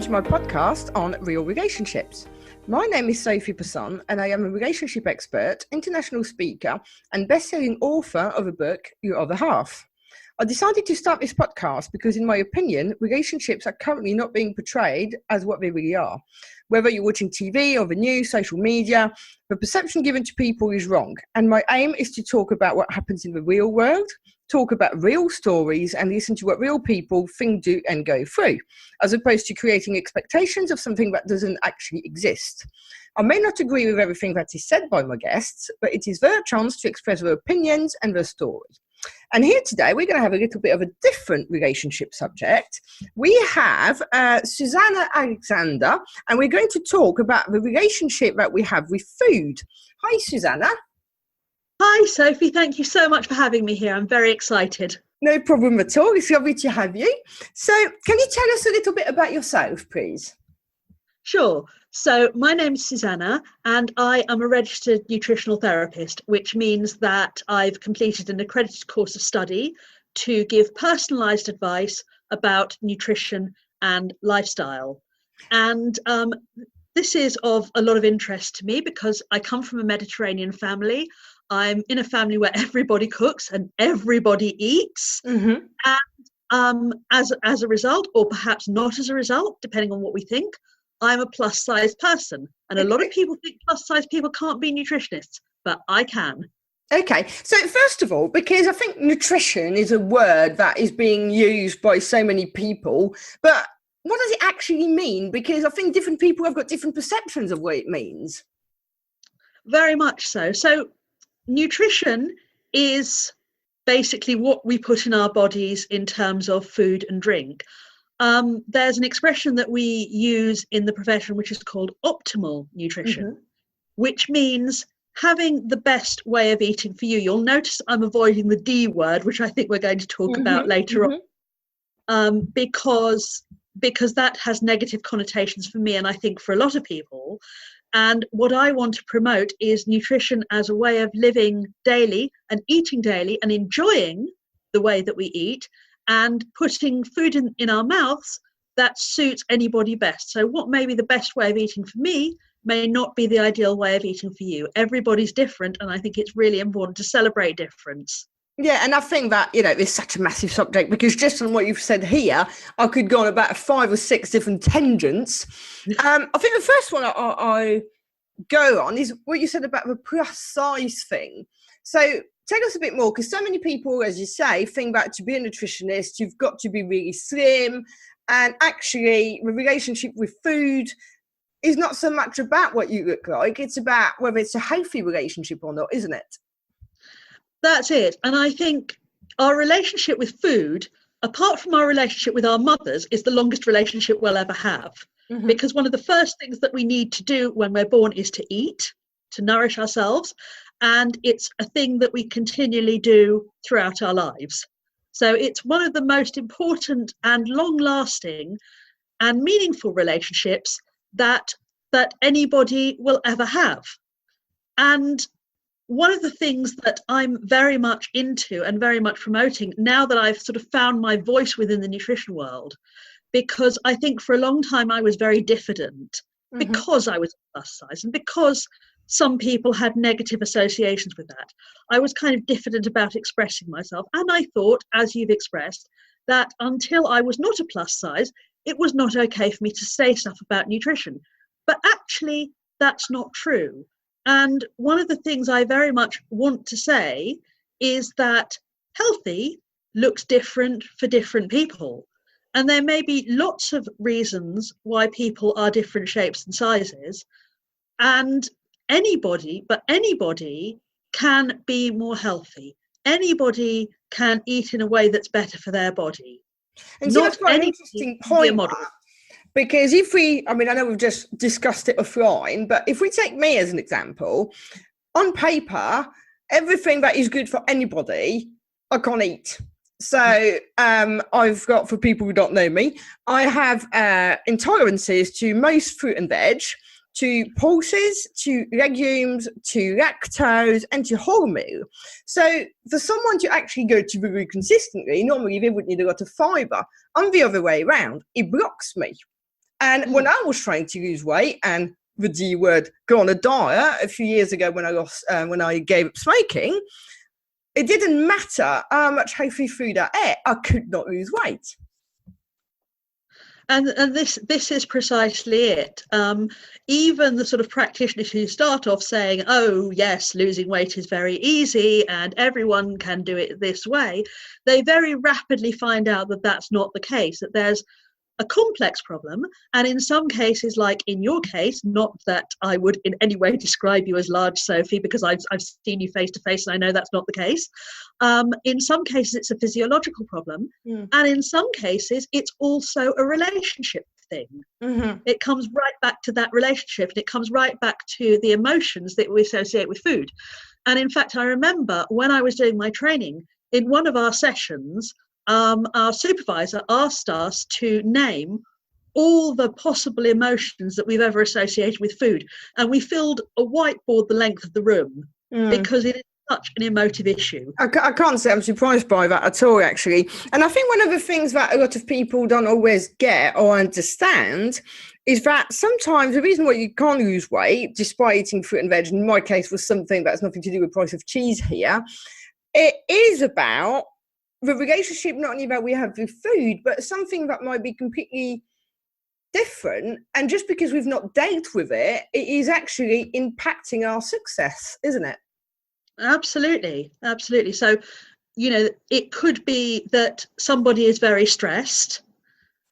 to my podcast on real relationships. My name is Sophies, and I am a relationship expert, international speaker, and best-selling author of the book, Your Other Half. I decided to start this podcast because, in my opinion, relationships are currently not being portrayed as what they really are. Whether you're watching TV or the news, social media, the perception given to people is wrong. And my aim is to talk about what happens in the real world, talk about real stories, and listen to what real people think, do, and go through, as opposed to creating expectations of something that doesn't actually exist. I may not agree with everything that is said by my guests, but it is their chance to express their opinions and their story. And here today, we're going to have a little bit of a different relationship subject. We have Susannah Alexander, and we're going to talk about the relationship that we have with food. Hi, Susanna. Hi, Sophie. Thank you so much for having me here. I'm very excited. No problem at all. It's lovely to have you. So can you tell us a little bit about yourself, please? Sure. So my name is Susanna, and I am a registered nutritional therapist, which means that I've completed an accredited course of study to give personalised advice about nutrition and lifestyle. And this is of a lot of interest to me because I come from a Mediterranean family. I'm in a family where everybody cooks and everybody eats. Mm-hmm. And as a result, or perhaps not as a result, depending on what we think, I'm a plus size person. And a lot of people think plus size people can't be nutritionists, but I can. Okay, so first of all, because I think nutrition is a word that is being used by so many people, but what does it actually mean? Because I think different people have got different perceptions of what it means. Very much so. So nutrition is basically what we put in our bodies in terms of food and drink. There's an expression that we use in the profession which is called optimal nutrition, which means having the best way of eating for you. You'll notice I'm avoiding the D word, which I think we're going to talk about later on, because that has negative connotations for me and I think for a lot of people. And what I want to promote is nutrition as a way of living daily and eating daily and enjoying the way that we eat and putting food in our mouths that suits anybody best. So what may be the best way of eating for me may not be the ideal way of eating for you. Everybody's different, and I think it's really important to celebrate difference. Yeah, and I think that, it's such a massive subject because just on what you've said here, I could go on about 5 or 6 different tangents. I think the first one I go on is what you said about the plus size thing. So tell us a bit more, because so many people, as you say, think that to be a nutritionist, you've got to be really slim. And actually, the relationship with food is not so much about what you look like. It's about whether it's a healthy relationship or not, isn't it? That's it. And I think our relationship with food, apart from our relationship with our mothers, is the longest relationship we'll ever have. Mm-hmm. Because one of the first things that we need to do when we're born is to eat, to nourish ourselves. And it's a thing that we continually do throughout our lives. So it's one of the most important and long-lasting and meaningful relationships that anybody will ever have. And one of the things that I'm very much into and very much promoting now that I've sort of found my voice within the nutrition world, because I think for a long time I was very diffident because I was plus size and because some people had negative associations with that. I was kind of diffident about expressing myself. And I thought, as you've expressed, that until I was not a plus size, it was not okay for me to say stuff about nutrition. But actually, that's not true. And one of the things I very much want to say is that healthy looks different for different people. And there may be lots of reasons why people are different shapes and sizes. And anybody can be more healthy. Anybody can eat in a way that's better for their body. And so that's quite an interesting point. Because I know we've just discussed it offline, but if we take me as an example, on paper, everything that is good for anybody, I can't eat. So I've got, for people who don't know me, I have intolerances to most fruit and veg, to pulses, to legumes, to lactose, and to wholemeal. So for someone to actually go to the root consistently, normally they would need a lot of fibre. I'm the other way around. It blocks me. And when I was trying to lose weight and the D word, go on a diet a few years ago when I gave up smoking, it didn't matter how much healthy food I ate, I could not lose weight. And this is precisely it. Even the sort of practitioners who start off saying, oh, yes, losing weight is very easy and everyone can do it this way, they very rapidly find out that that's not the case, that there's a complex problem. And in some cases, like in your case, not that I would in any way describe you as large, Sophie, because I've seen you face to face and I know that's not the case. In some cases, it's a physiological problem. And in some cases, it's also a relationship thing. It comes right back to that relationship, and it comes right back to the emotions that we associate with food. And in fact, I remember when I was doing my training, in one of our sessions, our supervisor asked us to name all the possible emotions that we've ever associated with food. And we filled a whiteboard the length of the room because it is such an emotive issue. I can't say I'm surprised by that at all, actually. And I think one of the things that a lot of people don't always get or understand is that sometimes the reason why you can't lose weight, despite eating fruit and veg, in my case was something that's nothing to do with price of cheese here, it is about the relationship, not only about we have with food, but something that might be completely different. And just because we've not dealt with it, it is actually impacting our success, isn't it? Absolutely. So, it could be that somebody is very stressed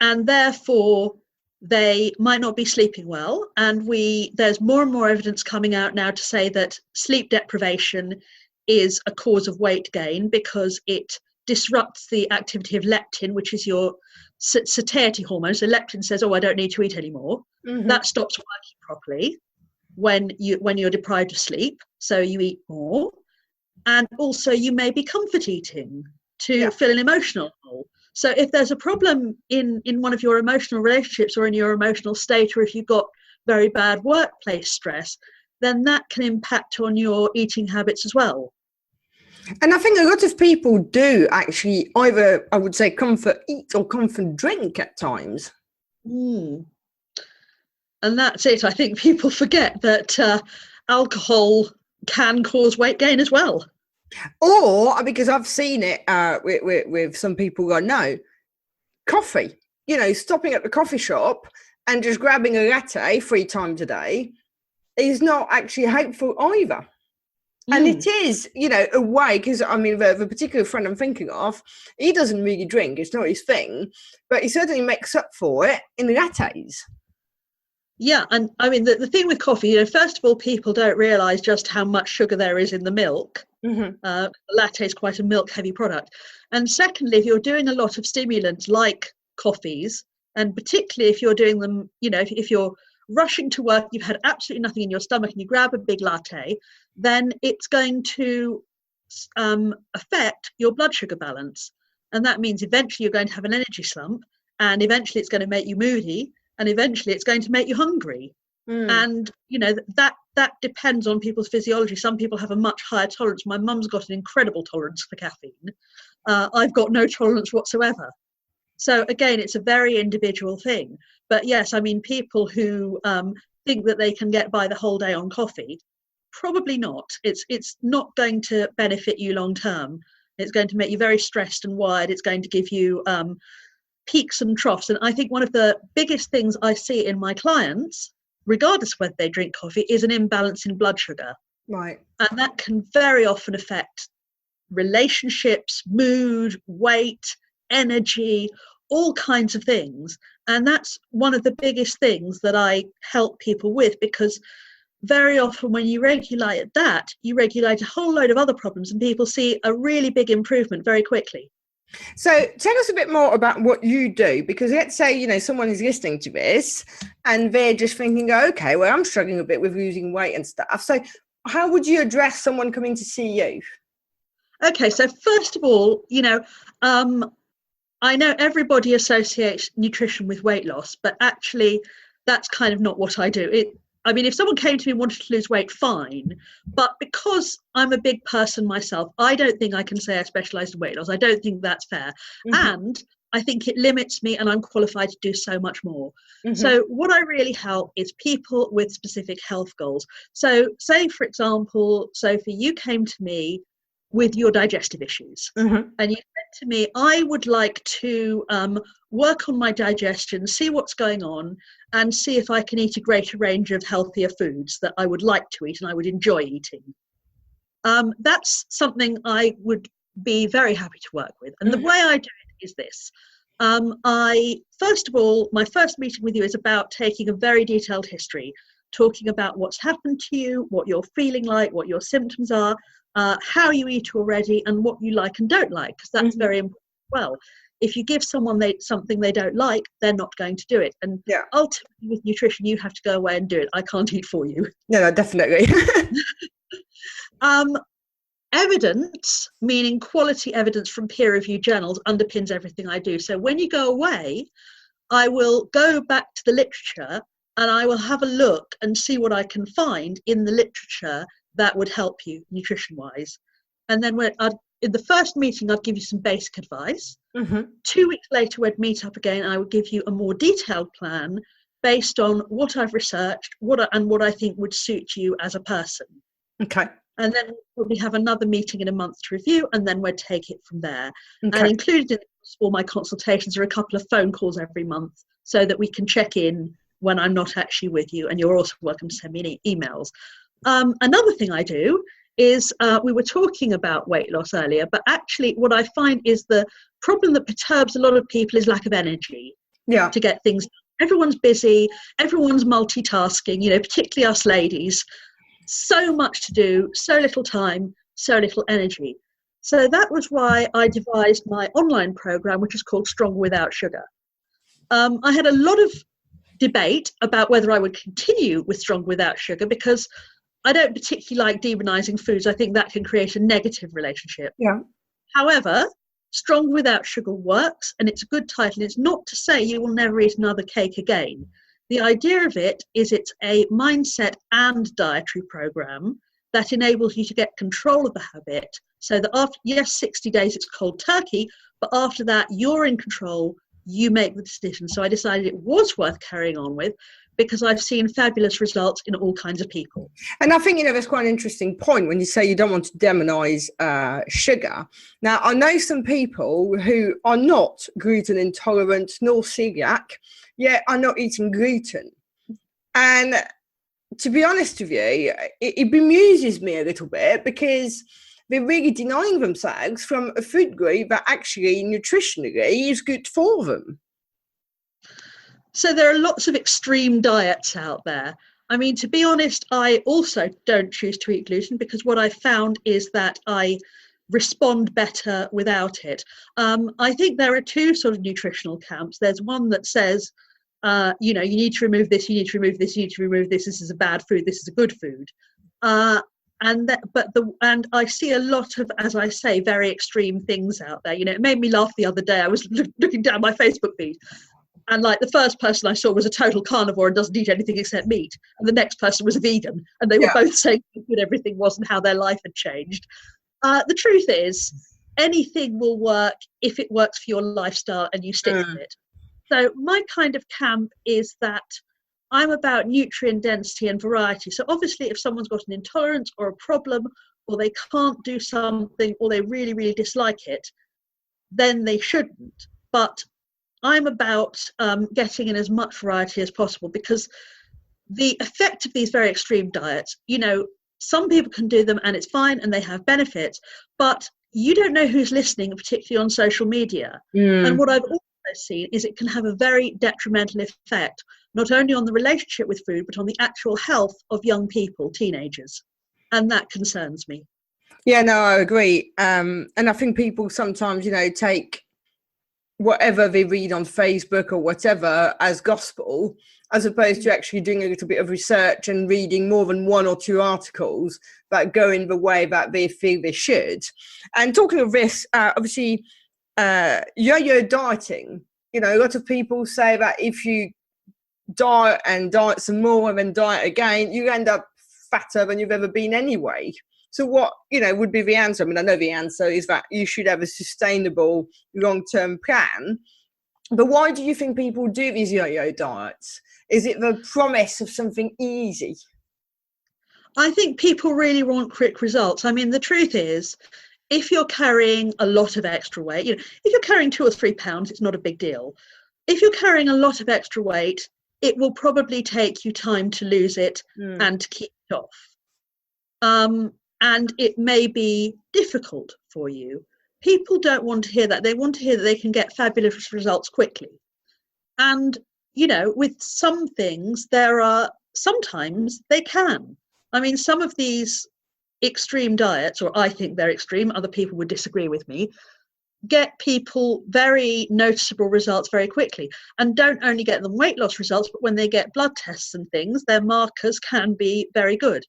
and therefore they might not be sleeping well. And there's more and more evidence coming out now to say that sleep deprivation is a cause of weight gain because it disrupts the activity of leptin, which is your satiety hormone. So leptin says, oh, I don't need to eat anymore. That stops working properly when you're deprived of sleep. So you eat more. And also you may be comfort eating to fill an emotional hole. So if there's a problem in one of your emotional relationships or in your emotional state, or if you've got very bad workplace stress, then that can impact on your eating habits as well. And I think a lot of people do actually either, I would say, comfort eat or comfort drink at times. And that's it. I think people forget that alcohol can cause weight gain as well. Or, because I've seen it with some people go, no, coffee, stopping at the coffee shop and just grabbing a latte 3 times a day is not actually helpful either. And it is, a way, because the particular friend I'm thinking of, he doesn't really drink, it's not his thing, but he certainly makes up for it in lattes. Yeah, and the thing with coffee, first of all, people don't realise just how much sugar there is in the milk. Latte is quite a milk-heavy product. And secondly, if you're doing a lot of stimulants like coffees, and particularly if you're doing them, if you're rushing to work, you've had absolutely nothing in your stomach and you grab a big latte, then it's going to affect your blood sugar balance. And that means eventually you're going to have an energy slump, and eventually it's going to make you moody, and eventually it's going to make you hungry. And that depends on people's physiology. Some people have a much higher tolerance. My mum's got an incredible tolerance for caffeine. I've got no tolerance whatsoever. So again, it's a very individual thing. But yes, people who think that they can get by the whole day on coffee, probably not. It's not going to benefit you long term. It's going to make you very stressed and wired. It's going to give you peaks and troughs. And I think one of the biggest things I see in my clients, regardless of whether they drink coffee, is an imbalance in blood sugar. Right. And that can very often affect relationships, mood, weight, energy, all kinds of things. And that's one of the biggest things that I help people with, because very often when you regulate that, you regulate a whole load of other problems, and people see a really big improvement very quickly. So tell us a bit more about what you do, because let's say, someone is listening to this and they're just thinking, okay, well, I'm struggling a bit with losing weight and stuff. So how would you address someone coming to see you? Okay, so first of all, I know everybody associates nutrition with weight loss, but actually that's kind of not what I do. If someone came to me and wanted to lose weight, fine. But because I'm a big person myself, I don't think I can say I specialise in weight loss. I don't think that's fair. And I think it limits me and I'm qualified to do so much more. So what I really help is people with specific health goals. So say, for example, Sophie, you came to me with your digestive issues and you said to me, I would like to work on my digestion, see what's going on, and see if I can eat a greater range of healthier foods that I would like to eat and I would enjoy eating. That's something I would be very happy to work with. And the way I do it is this. First of all, my first meeting with you is about taking a very detailed history, talking about what's happened to you, what you're feeling like, what your symptoms are, how you eat already, and what you like and don't like, because that's very important as well. If you give someone something they don't like, they're not going to do it. And ultimately with nutrition, you have to go away and do it. I can't eat for you. No, definitely. Evidence, meaning quality evidence from peer-reviewed journals, underpins everything I do. So when you go away, I will go back to the literature and I will have a look and see what I can find in the literature that would help you nutrition-wise. And then in the first meeting, I'd give you some basic advice. 2 weeks later, we'd meet up again. I would give you a more detailed plan based on what I've researched, what I think would suit you as a person. Okay. And then we'll probably have another meeting in a month to review, and then we'll take it from there. Okay. And included in all my consultations are a couple of phone calls every month so that we can check in when I'm not actually with you, and you're also welcome to send me emails. Another thing I do is, we were talking about weight loss earlier, but actually what I find is the problem that perturbs a lot of people is lack of energy to get things done. Everyone's busy, everyone's multitasking, particularly us ladies. So much to do, so little time, so little energy. So that was why I devised my online program, which is called Stronger Without Sugar. I had a lot of debate about whether I would continue with Stronger Without Sugar, because I don't particularly like demonizing foods. I think that can create a negative relationship. However, Stronger Without Sugar works, and it's a good title. It's not to say you will never eat another cake again. The idea of it is it's a mindset and dietary program that enables you to get control of the habit, so that after, 60 days it's cold turkey, but after that you're in control, you make the decision. So I decided it was worth carrying on with, because I've seen fabulous results in all kinds of people. And I think, that's quite an interesting point when you say you don't want to demonize sugar. Now, I know some people who are not gluten intolerant nor celiac, yet are not eating gluten. And to be honest with you, it bemuses me a little bit, because they're really denying themselves from a food group that actually nutritionally is good for them. So there are lots of extreme diets out there. I mean, to be honest, I also don't choose to eat gluten, because what I found is that I respond better without it. I think there are two sort of nutritional camps. There's one that says, you need to remove this, you need to remove this, you need to remove this. This is a bad food. This is a good food. And I see a lot of, as I say, very extreme things out there. It made me laugh the other day. I was looking down my Facebook feed, and the first person I saw was a total carnivore and doesn't eat anything except meat, and the next person was a vegan, and they were both saying how good everything was and how their life had changed. The truth is, anything will work if it works for your lifestyle and you stick with it. So my kind of camp is that I'm about nutrient density and variety. So obviously, if someone's got an intolerance or a problem, or they can't do something, or they really, really dislike it, then they shouldn't. But I'm about getting in as much variety as possible, because the effect of these very extreme diets, some people can do them and it's fine and they have benefits, but you don't know who's listening, particularly on social media. And what I've also seen is it can have a very detrimental effect, not only on the relationship with food, but on the actual health of young people, teenagers. And that concerns me. Yeah, no, I agree. And I think people sometimes, take whatever they read on Facebook or whatever as gospel, as opposed to actually doing a little bit of research and reading more than one or two articles that go in the way that they feel they should. And talking of this, obviously, yo-yo dieting, a lot of people say that if you diet some more and then diet again, you end up fatter than you've ever been anyway. So what, would be the answer? I mean, I know the answer is that you should have a sustainable long-term plan, But why do you think people do these yo-yo diets? Is it the promise of something easy? I think people really want quick results. I mean, the truth is, if you're carrying a lot of extra weight, if you're carrying 2 or 3 pounds, it's not a big deal. If you're carrying a lot of extra weight, it will probably take you time to lose it and to keep it off. And it may be difficult for you. People don't want to hear that. They want to hear that they can get fabulous results quickly. And, with some things, sometimes they can. I mean, some of these extreme diets, or I think they're extreme, other people would disagree with me, get people very noticeable results very quickly, and don't only get them weight loss results, but when they get blood tests and things, their markers can be very good.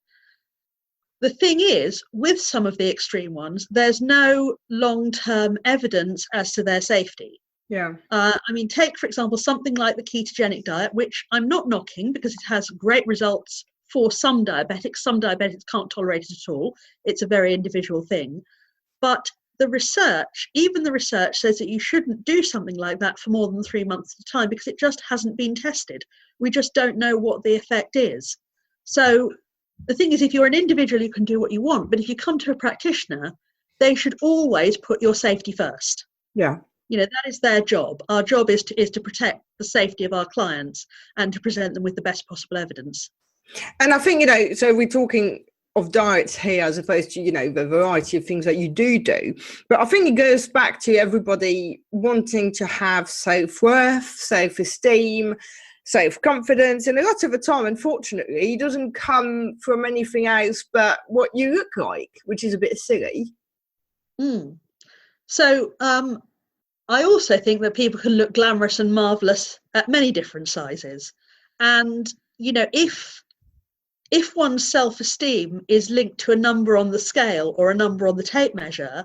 The thing is, with some of the extreme ones, there's no long-term evidence as to their safety. Yeah. I mean, take, for example, something like the ketogenic diet, which I'm not knocking because it has great results for some diabetics. Some diabetics can't tolerate it at all. It's a very individual thing. But even the research says that you shouldn't do something like that for more than 3 months at a time because it just hasn't been tested. We just don't know what the effect is. So the thing is, if you're an individual, you can do what you want. But if you come to a practitioner, they should always put your safety first. Yeah. That is their job. Our job is to protect the safety of our clients and to present them with the best possible evidence. And I think, so we're talking of diets here as opposed to, the variety of things that you do. But I think it goes back to everybody wanting to have self-worth, self-esteem, self-confidence. And a lot of the time, unfortunately, it doesn't come from anything else but what you look like, which is a bit silly. So I also think that people can look glamorous and marvellous at many different sizes. And, if one's self-esteem is linked to a number on the scale or a number on the tape measure,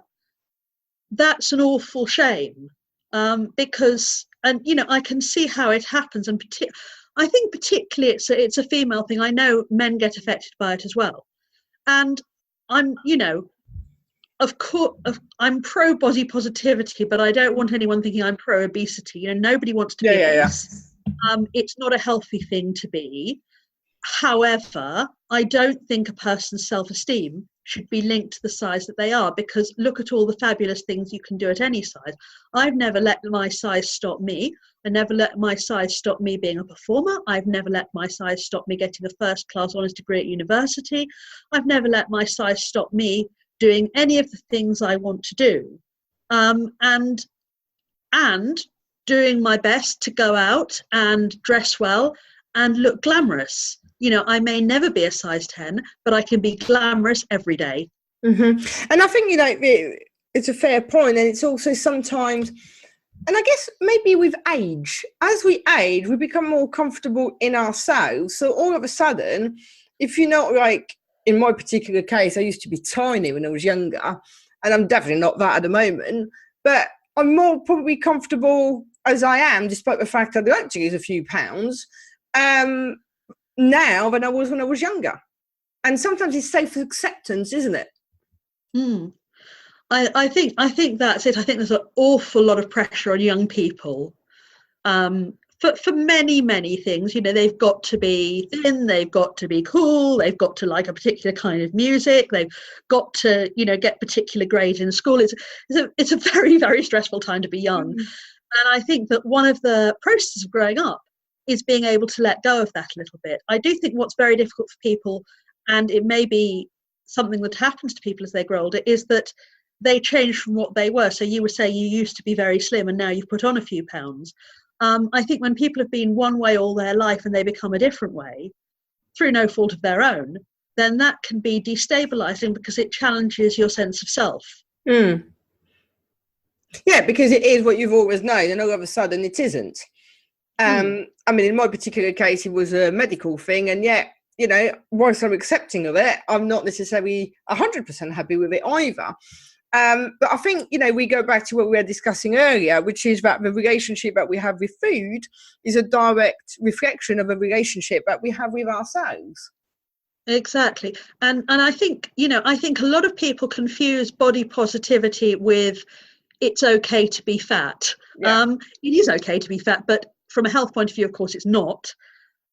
that's an awful shame. Because I can see how it happens. And I think particularly it's a female thing. I know men get affected by it as well. And I'm, of course, I'm pro body positivity, but I don't want anyone thinking I'm pro obesity. Nobody wants to be obese. It's not a healthy thing to be. However, I don't think a person's self-esteem should be linked to the size that they are, because look at all the fabulous things you can do at any size. I've never let my size stop me. I never let my size stop me being a performer. I've never let my size stop me getting a first-class honours degree at university. I've never let my size stop me doing any of the things I want to do, and doing my best to go out and dress well and look glamorous. I may never be a size 10, but I can be glamorous every day. Mm-hmm. And I think, it's a fair point. And it's also sometimes, and I guess maybe with age, as we age, we become more comfortable in ourselves. So all of a sudden, if you're not in my particular case, I used to be tiny when I was younger, and I'm definitely not that at the moment, but I'm more probably comfortable as I am, despite the fact I'd like to lose a few pounds, now than I was when I was younger. And sometimes it's self-acceptance, isn't it? I think that's it. I think there's an awful lot of pressure on young people for many, many things. They've got to be thin, they've got to be cool, they've got to like a particular kind of music, they've got to, get particular grades in school. It's a very, very stressful time to be young. And I think that one of the processes of growing up is being able to let go of that a little bit. I do think what's very difficult for people, and it may be something that happens to people as they grow older, is that they change from what they were. So you were saying you used to be very slim and now you've put on a few pounds. I think when people have been one way all their life and they become a different way through no fault of their own, then that can be destabilizing because it challenges your sense of self. Yeah, because it is what you've always known, and all of a sudden it isn't. I mean, in my particular case, it was a medical thing, and yet, whilst I'm accepting of it, I'm not necessarily 100% happy with it either. But I think, we go back to what we were discussing earlier, which is that the relationship that we have with food is a direct reflection of a relationship that we have with ourselves. Exactly. And I think, I think a lot of people confuse body positivity with, it's okay to be fat. Yeah. It is okay to be fat, but from a health point of view, of course, it's not.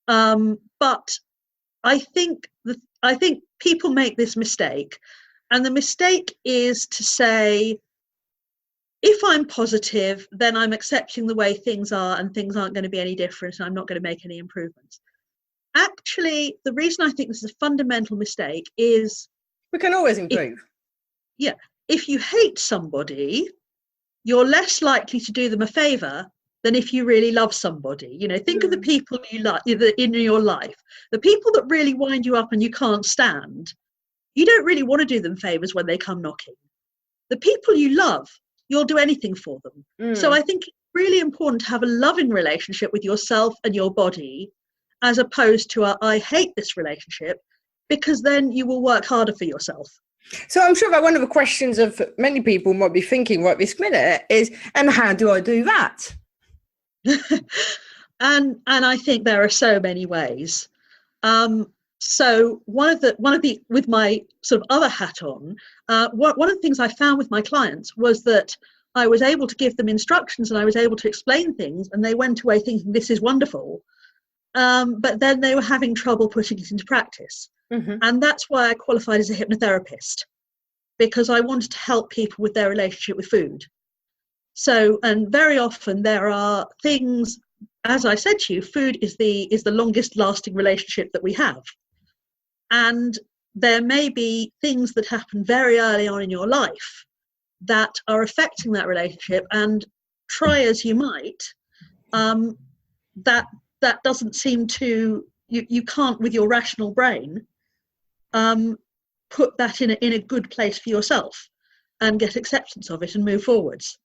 But I think people make this mistake, and the mistake is to say, if I'm positive, then I'm accepting the way things are, and things aren't going to be any different, and I'm not going to make any improvements. Actually, the reason I think this is a fundamental mistake is we can always improve. If you hate somebody, you're less likely to do them a favor than if you really love somebody. Think of the people you like in your life, the people that really wind you up and you can't stand. You don't really want to do them favors when they come knocking. The people you love, you'll do anything for them. So I think it's really important to have a loving relationship with yourself and your body, as opposed to I hate this relationship, because then you will work harder for yourself. So I'm sure that one of the questions of many people might be thinking right this minute is, and how do I do that? and I think there are so many ways. So one of the with my sort of other hat on, one of the things I found with my clients was that I was able to give them instructions and I was able to explain things, and they went away thinking this is wonderful, but then they were having trouble putting it into practice. And that's why I qualified as a hypnotherapist, because I wanted to help people with their relationship with food. So, and very often there are things, as I said to you, food is the longest lasting relationship that we have. And there may be things that happen very early on in your life that are affecting that relationship, and try as you might, that doesn't seem to, you can't with your rational brain put that in a good place for yourself and get acceptance of it and move forwards.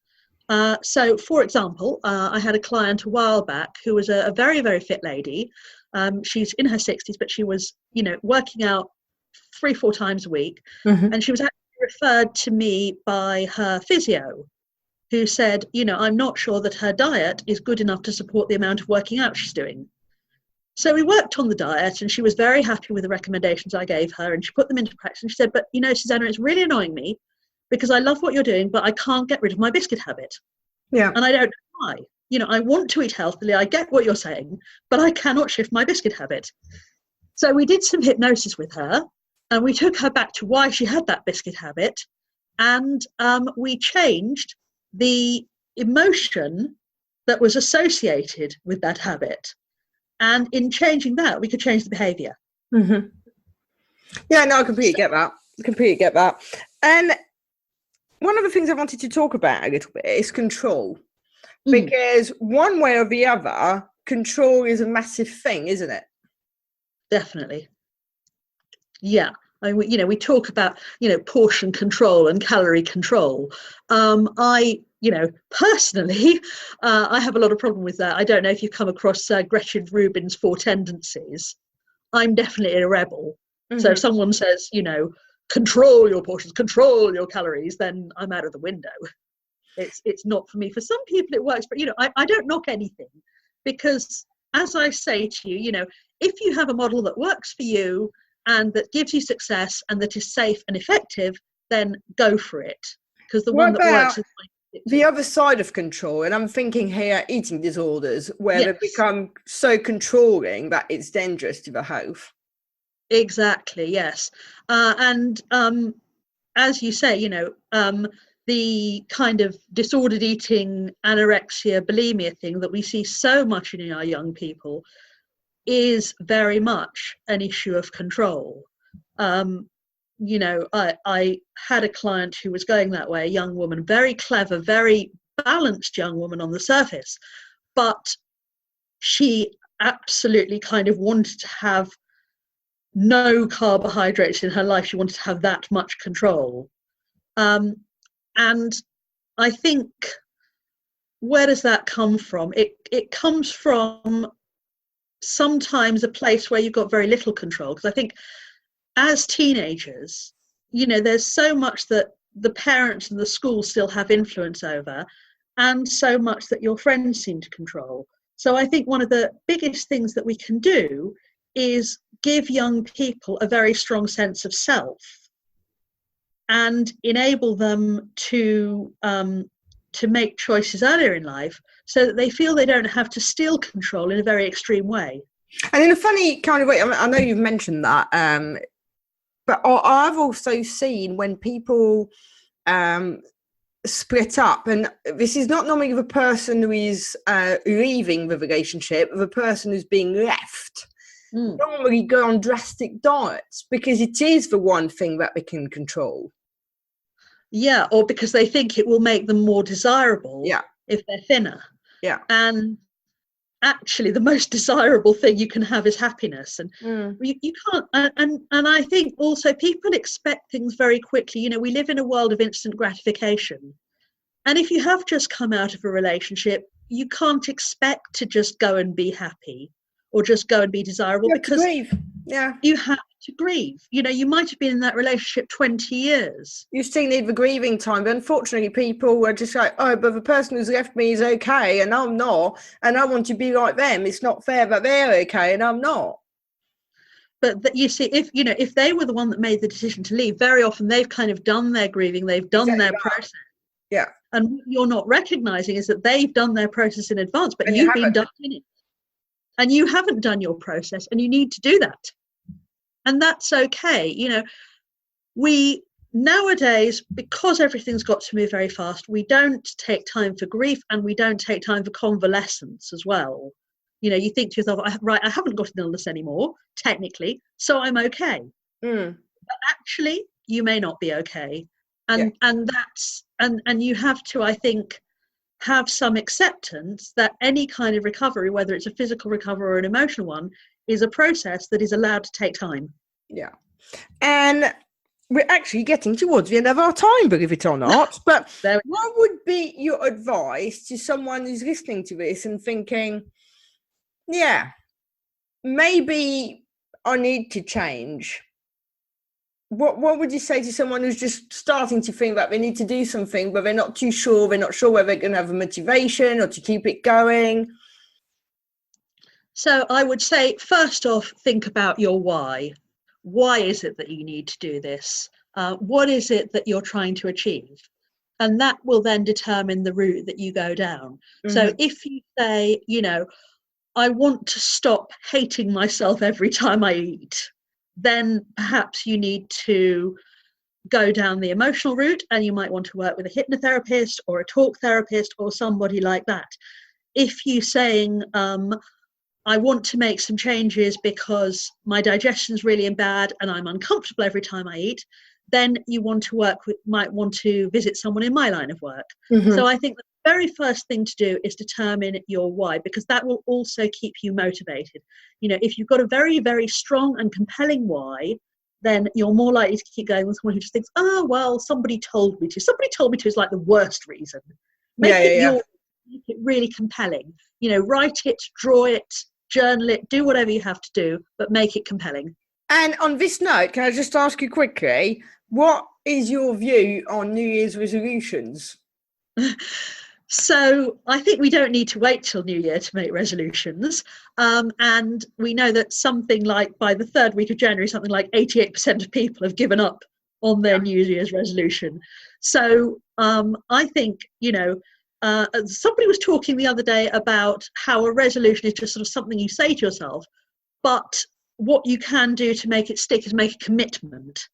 So, for example, I had a client a while back who was a very, very fit lady. She's in her 60s, but she was, working out 3-4 times a week. And she was actually referred to me by her physio, who said, I'm not sure that her diet is good enough to support the amount of working out she's doing. So we worked on the diet, and she was very happy with the recommendations I gave her, and she put them into practice. And she said, but Susanna, it's really annoying me because I love what you're doing, but I can't get rid of my biscuit habit. Yeah. And I don't know why. I want to eat healthily. I get what you're saying, but I cannot shift my biscuit habit. So we did some hypnosis with her, and we took her back to why she had that biscuit habit. And we changed the emotion that was associated with that habit. And in changing that, we could change the behavior. Yeah, no, I completely get that. And one of the things I wanted to talk about a little bit is control. Because one way or the other, control is a massive thing, isn't it? Definitely. Yeah. We talk about, portion control and calorie control. Personally, I have a lot of problem with that. I don't know if you've come across Gretchen Rubin's 4 tendencies. I'm definitely a rebel. So if someone says, control your portions, control your calories, then I'm out of the window. It's not for me. For some people it works, but I don't knock anything, because as I say to you, if you have a model that works for you and that gives you success and that is safe and effective, then go for it, because the one that works is the other side of control. And I'm thinking here eating disorders, where they become so controlling that it's dangerous to the health. Exactly, yes. And as you say, the kind of disordered eating, anorexia, bulimia thing that we see so much in our young people is very much an issue of control. I had a client who was going that way, a young woman, very clever, very balanced young woman on the surface, but she absolutely kind of wanted to have no carbohydrates in her life. She wanted to have that much control. And I think, where does that come from? It comes from sometimes a place where you've got very little control, because I think as teenagers, there's so much that the parents and the school still have influence over, and so much that your friends seem to control. So I think one of the biggest things that we can do is give young people a very strong sense of self and enable them to to make choices earlier in life so that they feel they don't have to steal control in a very extreme way. And in a funny kind of way, I know you've mentioned that, but I've also seen when people split up, and this is not normally the person who is leaving the relationship, the person who's being left. Normally go on drastic diets because it is the one thing that they can control. Yeah, or because they think it will make them more desirable if they're thinner. Yeah. And actually the most desirable thing you can have is happiness. And you can't, and I think also people expect things very quickly. You know, we live in a world of instant gratification. And if you have just come out of a relationship, you can't expect to just go and be happy or just go and be desirable, because you have to grieve. You know, you might have been in that relationship 20 years. You still need the grieving time. But unfortunately, people are just like, oh, but the person who's left me is okay and I'm not, and I want to be like them. It's not fair that they're okay and I'm not. But you see, if they were the one that made the decision to leave, very often they've kind of done their grieving, they've done their process. Yeah. And what you're not recognizing is that they've done their process in advance, but you've been ducked in it. And you haven't done your process, and you need to do that. And that's okay. You know, we nowadays, because everything's got to move very fast, we don't take time for grief, and we don't take time for convalescence as well. You know, you think to yourself, right, I haven't got an illness anymore, technically, so I'm okay. But actually, you may not be okay. And that's and you have to, I think, have some acceptance that any kind of recovery, whether it's a physical recovery or an emotional one, is a process that is allowed to take time. Yeah. And we're actually getting towards the end of our time, believe it or not. But what would be your advice to someone who's listening to this and thinking, yeah, maybe I need to change? What would you say to someone who's just starting to think that they need to do something, but they're not too sure? They're not sure whether they're going to have a motivation or to keep it going. So I would say, first off, think about your why. Why is it that you need to do this? What is it that you're trying to achieve? And that will then determine the route that you go down. So if you say, you know, I want to stop hating myself every time I eat, then perhaps you need to go down the emotional route, and you might want to work with a hypnotherapist or a talk therapist or somebody like that. If you're saying, I want to make some changes because my digestion's really bad and I'm uncomfortable every time I eat, then you might want to visit someone in my line of work. So I think the very first thing to do is determine your why, because that will also keep you motivated. You know, if you've got a very, very strong and compelling why, then you're more likely to keep going than someone who just thinks, oh, well, somebody told me to. Somebody told me to is like the worst reason. Make it really compelling. You know, write it, draw it, journal it, do whatever you have to do, but make it compelling. And on this note, can I just ask you quickly, what is your view on New Year's resolutions? So I think we don't need to wait till New Year to make resolutions. And we know that something like by the third week of January, something like 88% of people have given up on their New Year's resolution. So I think, you know, somebody was talking the other day about how a resolution is just sort of something you say to yourself, but what you can do to make it stick is make a commitment,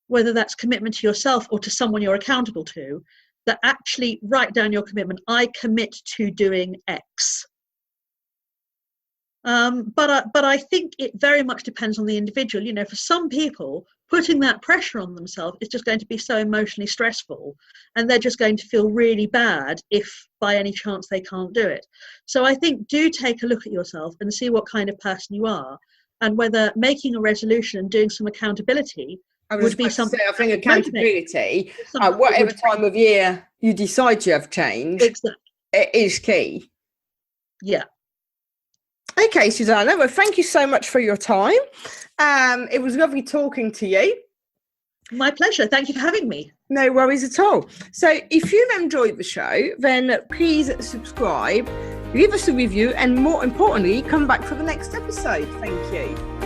whether that's commitment to yourself or to someone you're accountable to, that actually write down your commitment. I commit to doing X. But I think it very much depends on the individual. You know, for some people, putting that pressure on themselves is just going to be so emotionally stressful, and they're just going to feel really bad if by any chance they can't do it. So I think do take a look at yourself and see what kind of person you are, and whether making a resolution and doing some accountability would be something. I think accountability at whatever time of year you decide to have change, it is key. Yeah. Okay, Susanna, well, thank you so much for your time. It was lovely talking to you. My pleasure. Thank you for having me. No worries at all. So if you've enjoyed the show, then please subscribe, leave us a review, and more importantly, come back for the next episode. Thank you.